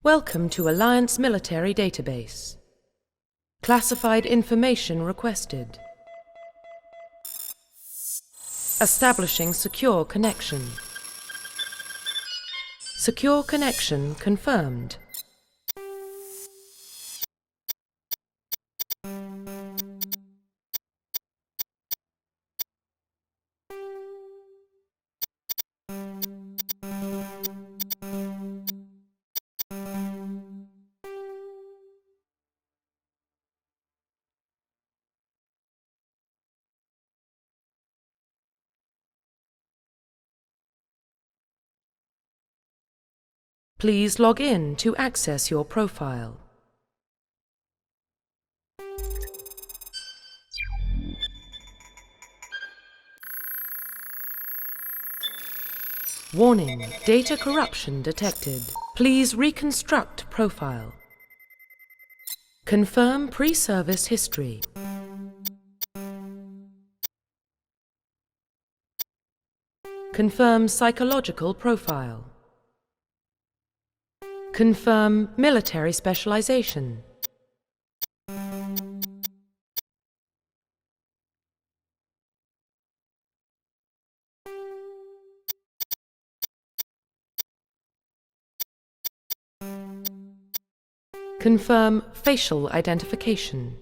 Welcome to Alliance Military Database. Classified information requested. Establishing secure connection. Secure connection confirmed. Please log in to access your profile. Warning, data corruption detected. Please reconstruct profile. Confirm pre-service history. Confirm psychological profile. Confirm military specialization. Confirm facial identification.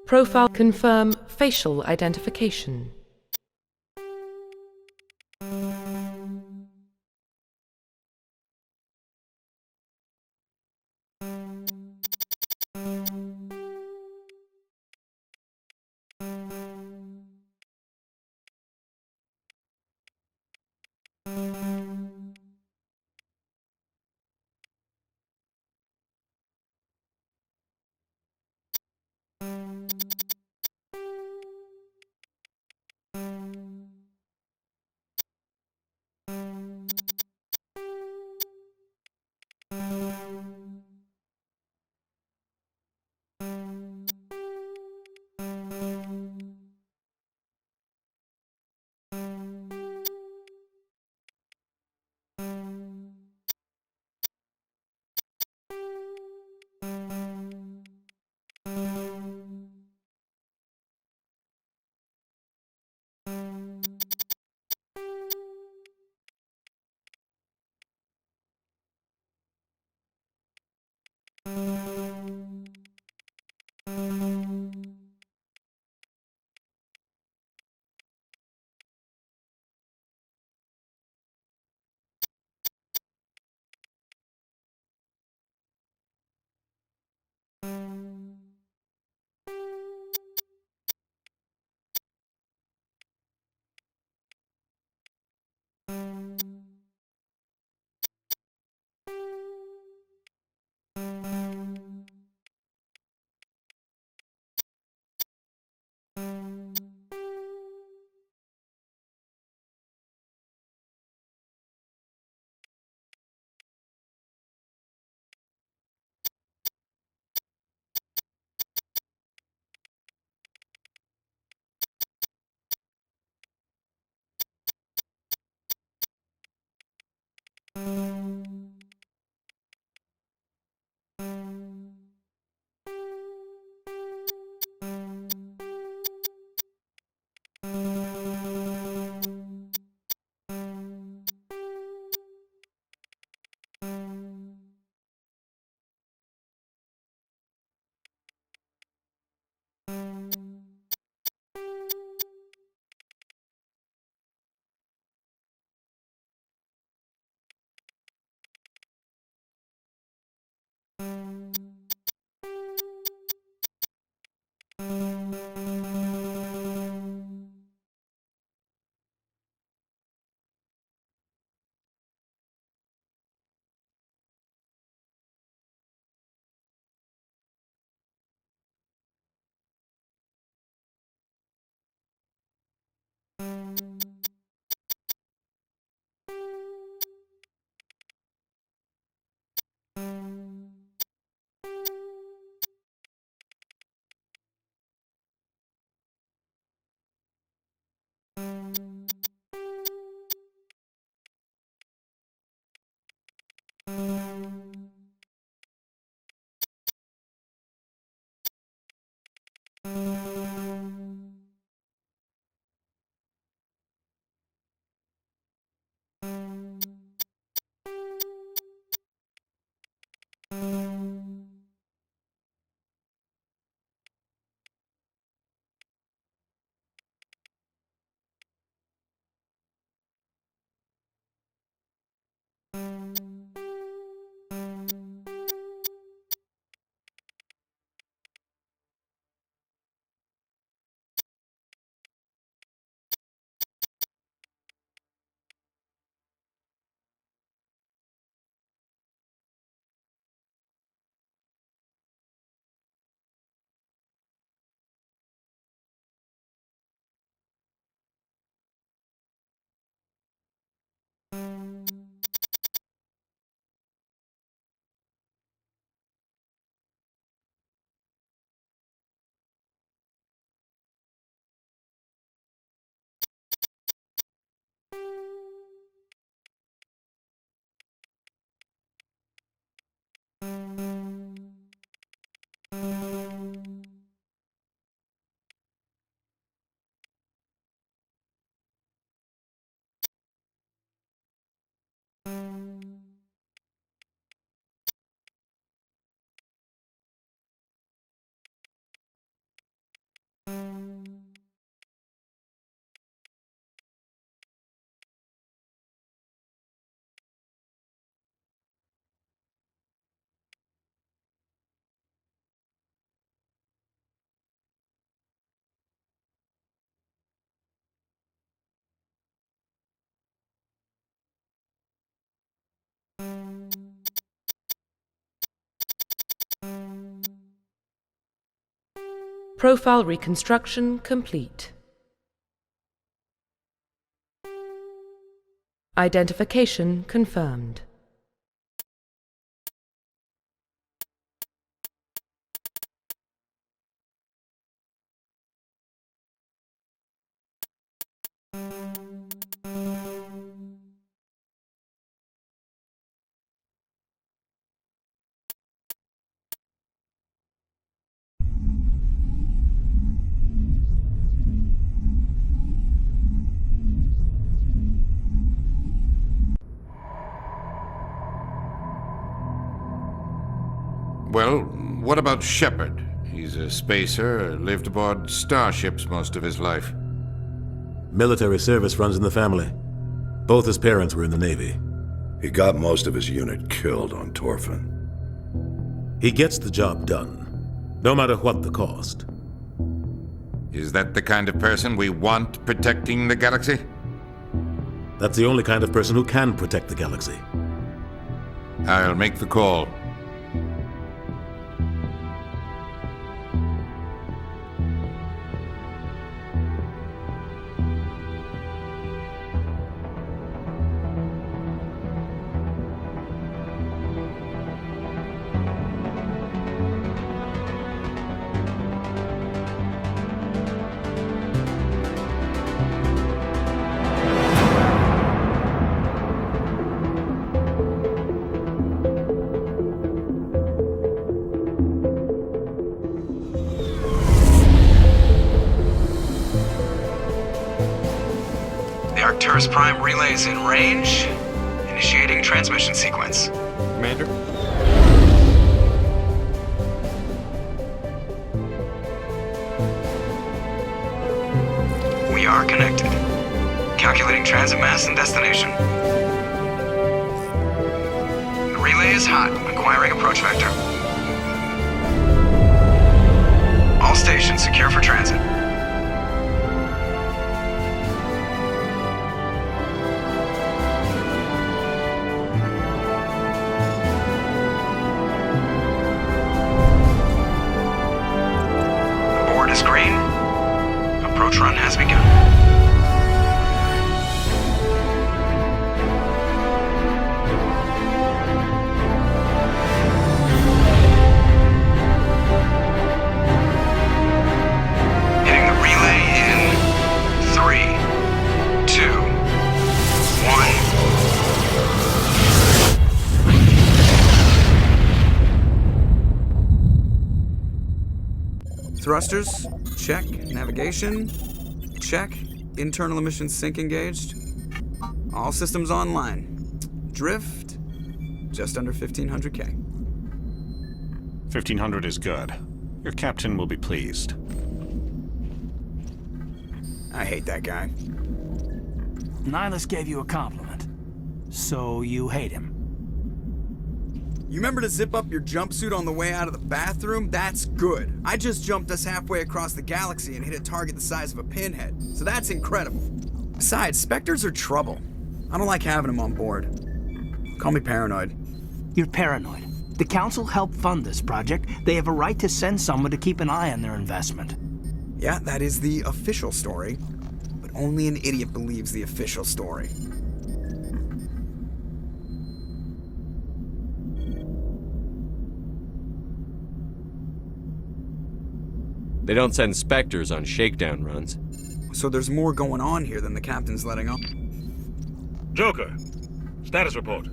Profile confirm facial identification. Profile reconstruction complete. Identification confirmed. Well, what about Shepard? He's a spacer, lived aboard starships most of his life. Military service runs in the family. Both his parents were in the Navy. He got most of his unit killed on Torfin. He gets the job done, no matter what the cost. Is that the kind of person we want protecting the galaxy? That's the only kind of person who can protect the galaxy. I'll make the call. Arcturus Prime relay is in range. Initiating transmission sequence. Commander? We are connected. Calculating transit mass and destination. The relay is hot. Acquiring approach vector. All stations secure for transit. The board is green. Approach run has begun. Hitting the relay in 3, 2, 1. Thrusters, check. Navigation, check. Internal emissions sync engaged. All systems online. Drift, just under 1500K. 1500 is good. Your captain will be pleased. I hate that guy. Nihilus gave you a compliment. So you hate him. You remember to zip up your jumpsuit on the way out of the bathroom? That's good. I just jumped us halfway across the galaxy and hit a target the size of a pinhead, so that's incredible. Besides, Spectres are trouble. I don't like having them on board. Call me paranoid. You're paranoid. The Council helped fund this project. They have a right to send someone to keep an eye on their investment. Yeah, that is the official story, but only an idiot believes the official story. They don't send Spectres on shakedown runs. So there's more going on here than the captain's letting on. Joker, status report.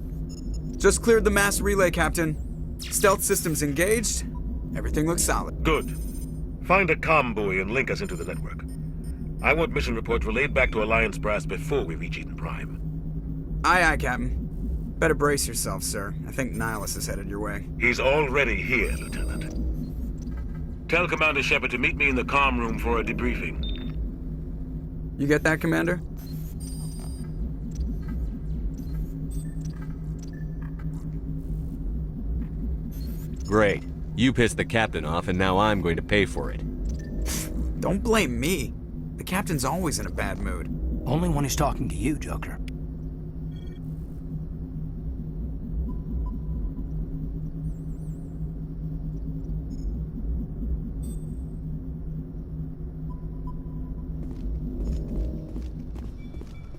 Just cleared the mass relay, Captain. Stealth systems engaged. Everything looks solid. Good. Find a comm buoy and link us into the network. I want mission reports relayed back to Alliance Brass before we reach Eden Prime. Aye, aye, Captain. Better brace yourself, sir. I think Nihilus is headed your way. He's already here, Lieutenant. Tell Commander Shepard to meet me in the comm room for a debriefing. You get that, Commander? Great. You pissed the captain off, and now I'm going to pay for it. Don't blame me. The captain's always in a bad mood. Only when he's talking to you, Joker.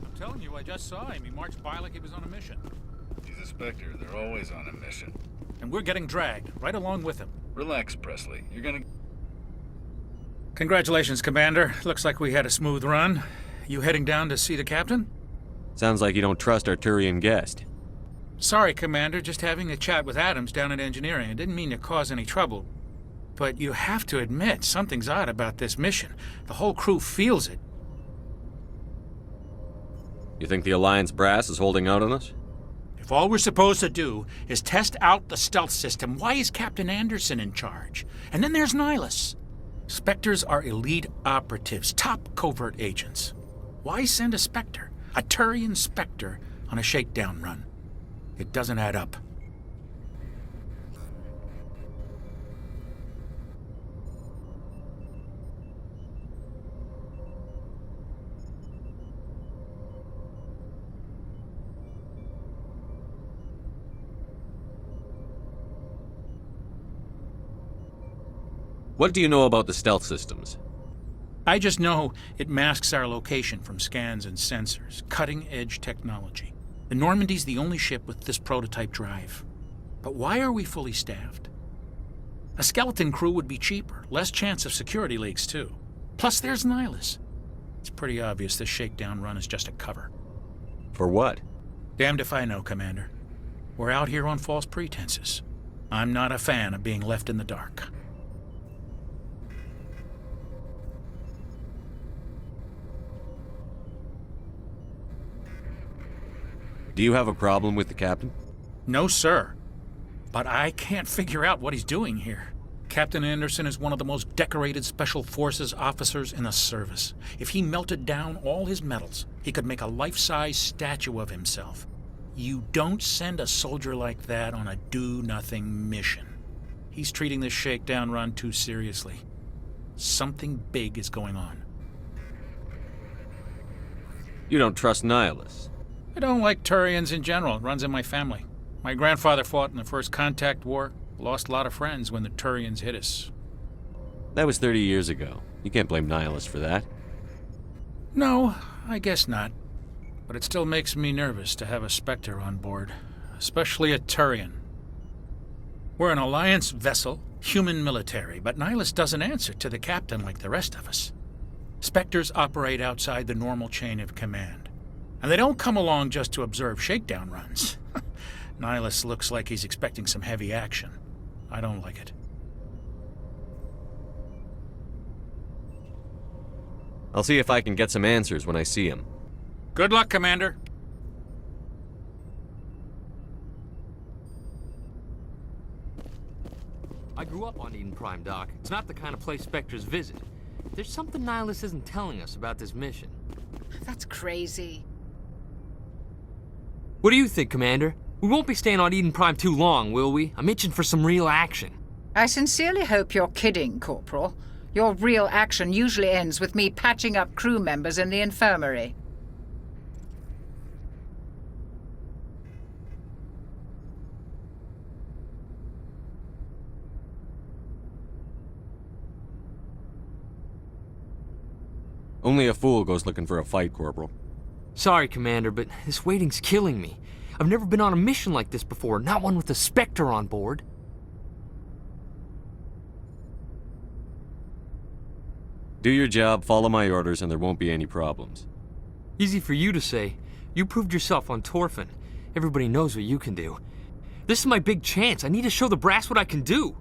I'm telling you, I just saw him. He marched by like he was on a mission. He's a Spectre. They're always on a mission. And we're getting dragged, right along with him. Relax, Presley. You're gonna... Congratulations, Commander. Looks like we had a smooth run. You heading down to see the captain? Sounds like you don't trust our Turian guest. Sorry, Commander. Just having a chat with Adams down at engineering. I didn't mean to cause any trouble. But you have to admit, something's odd about this mission. The whole crew feels it. You think the Alliance brass is holding out on us? If all we're supposed to do is test out the stealth system, why is Captain Anderson in charge? And then there's Nihilus. Spectres are elite operatives, top covert agents. Why send a Spectre, a Turian Spectre, on a shakedown run? It doesn't add up. What do you know about the stealth systems? I just know it masks our location from scans and sensors. Cutting-edge technology. The Normandy's the only ship with this prototype drive. But why are we fully staffed? A skeleton crew would be cheaper. Less chance of security leaks, too. Plus, there's Nihilus. It's pretty obvious this shakedown run is just a cover. For what? Damned if I know, Commander. We're out here on false pretenses. I'm not a fan of being left in the dark. Do you have a problem with the captain? No, sir. But I can't figure out what he's doing here. Captain Anderson is one of the most decorated Special Forces officers in the service. If he melted down all his medals, he could make a life-size statue of himself. You don't send a soldier like that on a do-nothing mission. He's treating this shakedown run too seriously. Something big is going on. You don't trust Nihilus? I don't like Turians in general. It runs in my family. My grandfather fought in the First Contact War. Lost a lot of friends when the Turians hit us. That was 30 years ago. You can't blame Nihilus for that. No, I guess not. But it still makes me nervous to have a Spectre on board. Especially a Turian. We're an Alliance vessel, human military, but Nihilus doesn't answer to the captain like the rest of us. Spectres operate outside the normal chain of command. And they don't come along just to observe shakedown runs. Nihilus looks like he's expecting some heavy action. I don't like it. I'll see if I can get some answers when I see him. Good luck, Commander. I grew up on Eden Prime, Doc. It's not the kind of place Spectres visit. There's something Nihilus isn't telling us about this mission. That's crazy. What do you think, Commander? We won't be staying on Eden Prime too long, will we? I'm itching for some real action. I sincerely hope you're kidding, Corporal. Your real action usually ends with me patching up crew members in the infirmary. Only a fool goes looking for a fight, Corporal. Sorry, Commander, but this waiting's killing me. I've never been on a mission like this before, not one with a Spectre on board. Do your job, follow my orders, and there won't be any problems. Easy for you to say. You proved yourself on Torfin. Everybody knows what you can do. This is my big chance. I need to show the brass what I can do.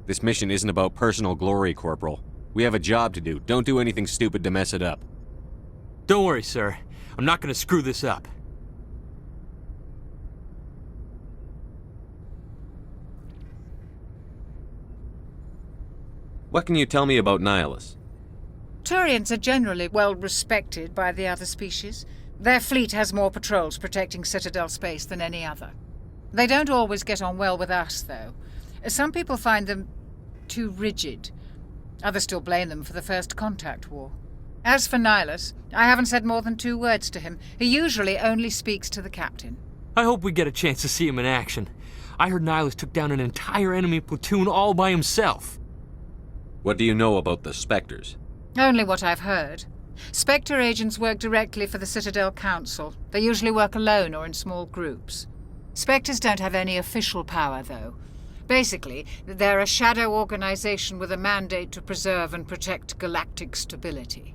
This mission isn't about personal glory, Corporal. We have a job to do. Don't do anything stupid to mess it up. Don't worry, sir. I'm not going to screw this up. What can you tell me about Nihilus? Turians are generally well respected by the other species. Their fleet has more patrols protecting Citadel space than any other. They don't always get on well with us, though. Some people find them too rigid. Others still blame them for the First Contact War. As for Nihilus, I haven't said more than 2 words to him. He usually only speaks to the captain. I hope we get a chance to see him in action. I heard Nihilus took down an entire enemy platoon all by himself. What do you know about the Spectres? Only what I've heard. Spectre agents work directly for the Citadel Council. They usually work alone or in small groups. Spectres don't have any official power, though. Basically, they're a shadow organization with a mandate to preserve and protect galactic stability.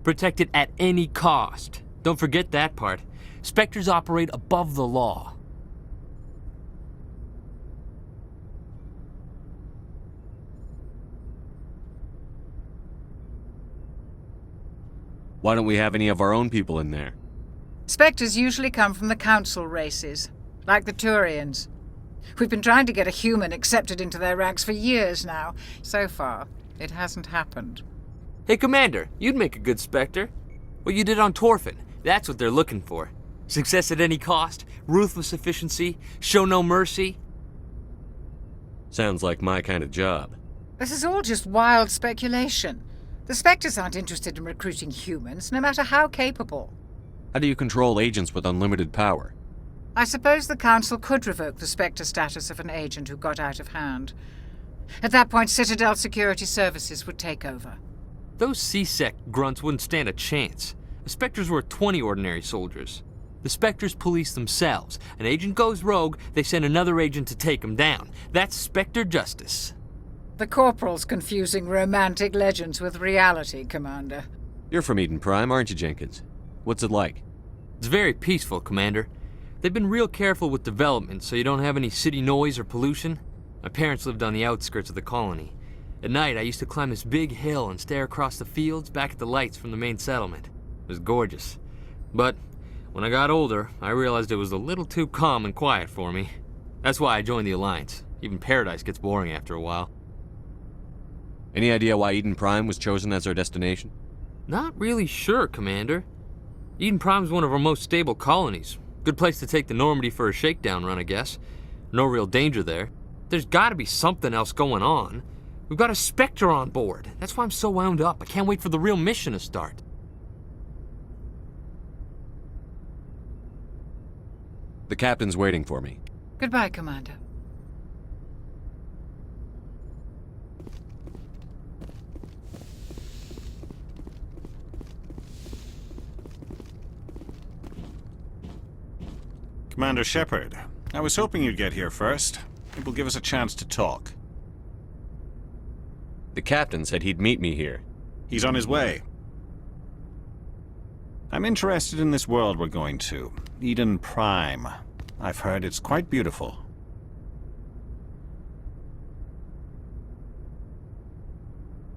Protect it at any cost. Don't forget that part. Spectres operate above the law. Why don't we have any of our own people in there? Spectres usually come from the Council races, like the Turians. We've been trying to get a human accepted into their ranks for years now. So far, it hasn't happened. Hey, Commander, you'd make a good Spectre. What you did on Torfin, that's what they're looking for. Success at any cost, ruthless efficiency, show no mercy. Sounds like my kind of job. This is all just wild speculation. The Spectres aren't interested in recruiting humans, no matter how capable. How do you control agents with unlimited power? I suppose the Council could revoke the Spectre status of an agent who got out of hand. At that point, Citadel Security Services would take over. Those C-Sec grunts wouldn't stand a chance. The Spectres were 20 ordinary soldiers. The Spectres police themselves. An agent goes rogue, they send another agent to take him down. That's Spectre justice. The Corporal's confusing romantic legends with reality, Commander. You're from Eden Prime, aren't you, Jenkins? What's it like? It's very peaceful, Commander. They've been real careful with development so you don't have any city noise or pollution. My parents lived on the outskirts of the colony. At night, I used to climb this big hill and stare across the fields back at the lights from the main settlement. It was gorgeous. But When I got older, I realized it was a little too calm and quiet for me. That's why I joined the Alliance. Even Paradise gets boring after a while. Any idea why Eden Prime was chosen as our destination? Not really sure, Commander. Eden Prime's one of our most stable colonies. Good place to take the Normandy for a shakedown run, I guess. No real danger there. There's gotta be something else going on. We've got a Spectre on board. That's why I'm so wound up. I can't wait for the real mission to start. The captain's waiting for me. Goodbye, Commander. Commander Shepard, I was hoping you'd get here first. It will give us a chance to talk. The captain said he'd meet me here. He's on his way. I'm interested in this world we're going to, Eden Prime. I've heard it's quite beautiful.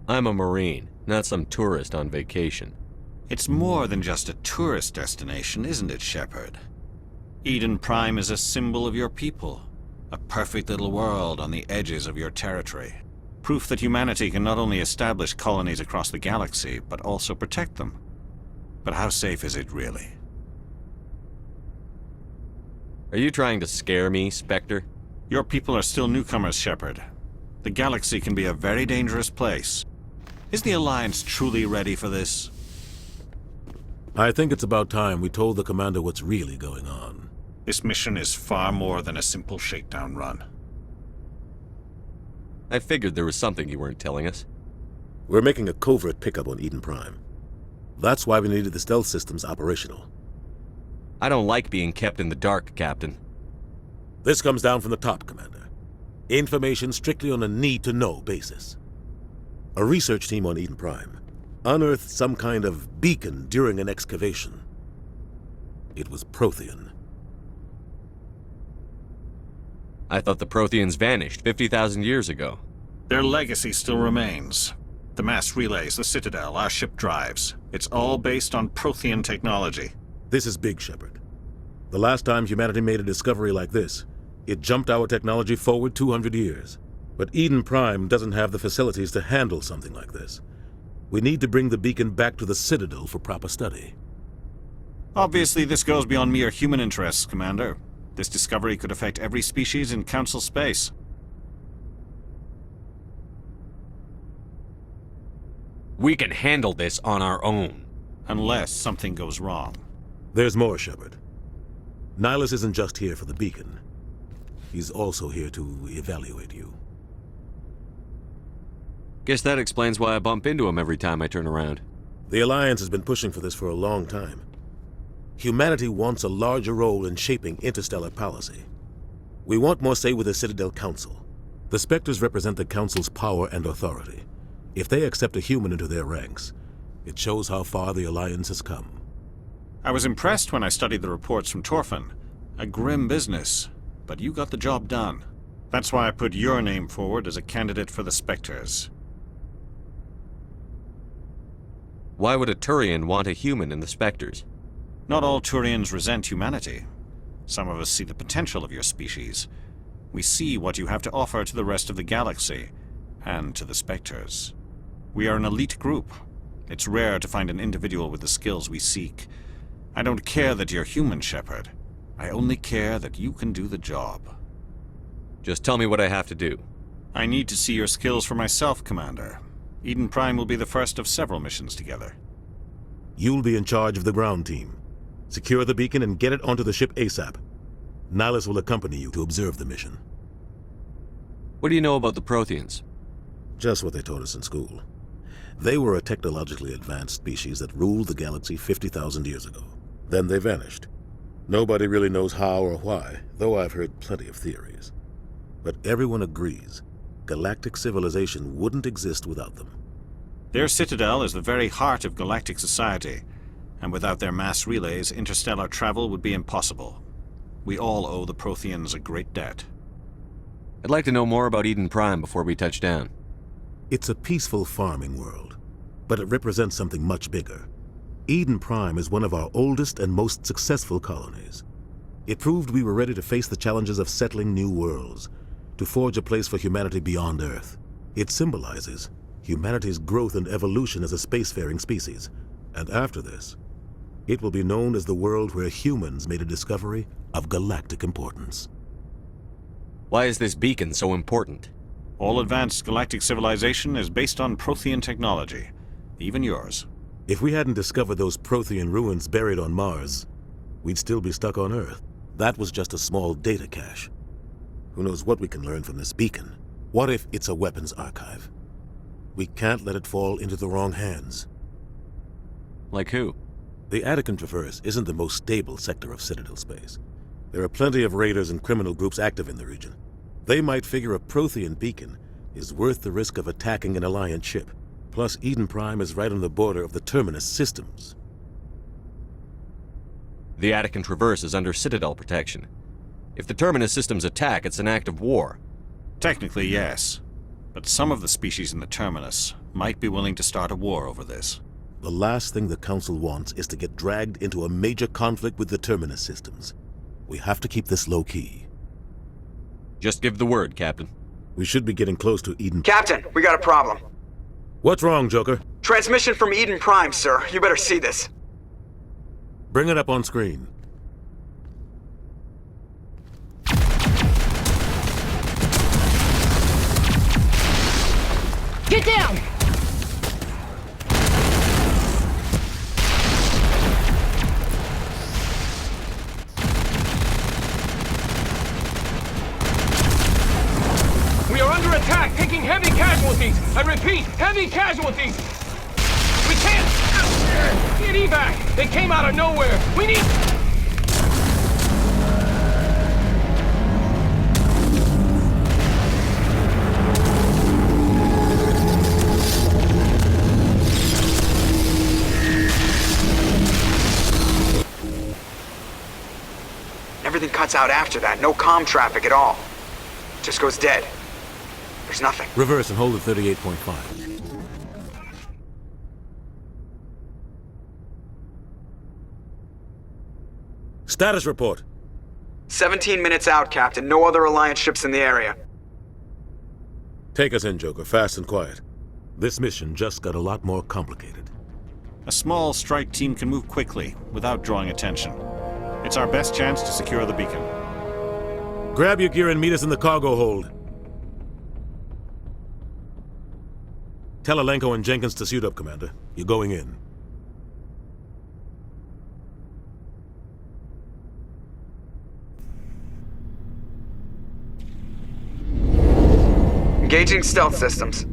I'm a Marine, not some tourist on vacation. It's more than just a tourist destination, isn't it, Shepard? Eden Prime is a symbol of your people. A perfect little world on the edges of your territory. Proof that humanity can not only establish colonies across the galaxy, but also protect them. But how safe is it really? Are you trying to scare me, Spectre? Your people are still newcomers, Shepard. The galaxy can be a very dangerous place. Is the Alliance truly ready for this? I think it's about time we told the Commander what's really going on. This mission is far more than a simple shakedown run. I figured there was something you weren't telling us. We're making a covert pickup on Eden Prime. That's why we needed the stealth systems operational. I don't like being kept in the dark, Captain. This comes down from the top, Commander. Information strictly on a need-to-know basis. A research team on Eden Prime unearthed some kind of beacon during an excavation. It was Prothean. I thought the Protheans vanished 50,000 years ago. Their legacy still remains. The mass relays, the Citadel, our ship drives. It's all based on Prothean technology. This is big, Shepard. The last time humanity made a discovery like this, it jumped our technology forward 200 years. But Eden Prime doesn't have the facilities to handle something like this. We need to bring the beacon back to the Citadel for proper study. Obviously, this goes beyond mere human interests, Commander. This discovery could affect every species in Council space. We can handle this on our own. Unless something goes wrong. There's more, Shepard. Nihilus isn't just here for the beacon. He's also here to evaluate you. Guess that explains why I bump into him every time I turn around. The Alliance has been pushing for this for a long time. Humanity wants a larger role in shaping interstellar policy. We want more say with the Citadel Council. The Spectres represent the Council's power and authority. If they accept a human into their ranks, it shows how far the Alliance has come. I was impressed when I studied the reports from Torfin. A grim business, but you got the job done. That's why I put your name forward as a candidate for the Spectres. Why would a Turian want a human in the Spectres? Not all Turians resent humanity. Some of us see the potential of your species. We see what you have to offer to the rest of the galaxy, and to the Spectres. We are an elite group. It's rare to find an individual with the skills we seek. I don't care that you're human, Shepard. I only care that you can do the job. Just tell me what I have to do. I need to see your skills for myself, Commander. Eden Prime will be the first of several missions together. You'll be in charge of the ground team. Secure the beacon and get it onto the ship ASAP. Nihilus will accompany you to observe the mission. What do you know about the Protheans? Just what they taught us in school. They were a technologically advanced species that ruled the galaxy 50,000 years ago. Then they vanished. Nobody really knows how or why, though I've heard plenty of theories. But everyone agrees, galactic civilization wouldn't exist without them. Their citadel is the very heart of galactic society, and without their mass relays, interstellar travel would be impossible. We all owe the Protheans a great debt. I'd like to know more about Eden Prime before we touch down. It's a peaceful farming world, but it represents something much bigger. Eden Prime is one of our oldest and most successful colonies. It proved we were ready to face the challenges of settling new worlds, to forge a place for humanity beyond Earth. It symbolizes humanity's growth and evolution as a spacefaring species. And after this, it will be known as the world where humans made a discovery of galactic importance. Why is this beacon so important? All advanced galactic civilization is based on Prothean technology, even yours. If we hadn't discovered those Prothean ruins buried on Mars, we'd still be stuck on Earth. That was just a small data cache. Who knows what we can learn from this beacon? What if it's a weapons archive? We can't let it fall into the wrong hands. Like who? The Attican Traverse isn't the most stable sector of Citadel space. There are plenty of raiders and criminal groups active in the region. They might figure a Prothean beacon is worth the risk of attacking an Alliance ship. Plus, Eden Prime is right on the border of the Terminus systems. The Attican Traverse is under Citadel protection. If the Terminus systems attack, it's an act of war. Technically, yes. But some of the species in the Terminus might be willing to start a war over this. The last thing the Council wants is to get dragged into a major conflict with the Terminus systems. We have to keep this low-key. Just give the word, Captain. We should be getting close to Eden... Captain, we got a problem. What's wrong, Joker? Transmission from Eden Prime, sir. You better see this. Bring it up on screen. Get down! We are under attack, taking heavy casualties. I repeat, heavy casualties. We can't get evac. They came out of nowhere. We need... Everything cuts out after that. No comm traffic at all. Just goes dead. There's nothing. Reverse and hold at 38.5. Status report. 17 minutes out, Captain. No other Alliance ships in the area. Take us in, Joker, fast and quiet. This mission just got a lot more complicated. A small strike team can move quickly, without drawing attention. It's our best chance to secure the beacon. Grab your gear and meet us in the cargo hold. Tell Alenko and Jenkins to suit up, Commander. You're going in. Engaging stealth systems.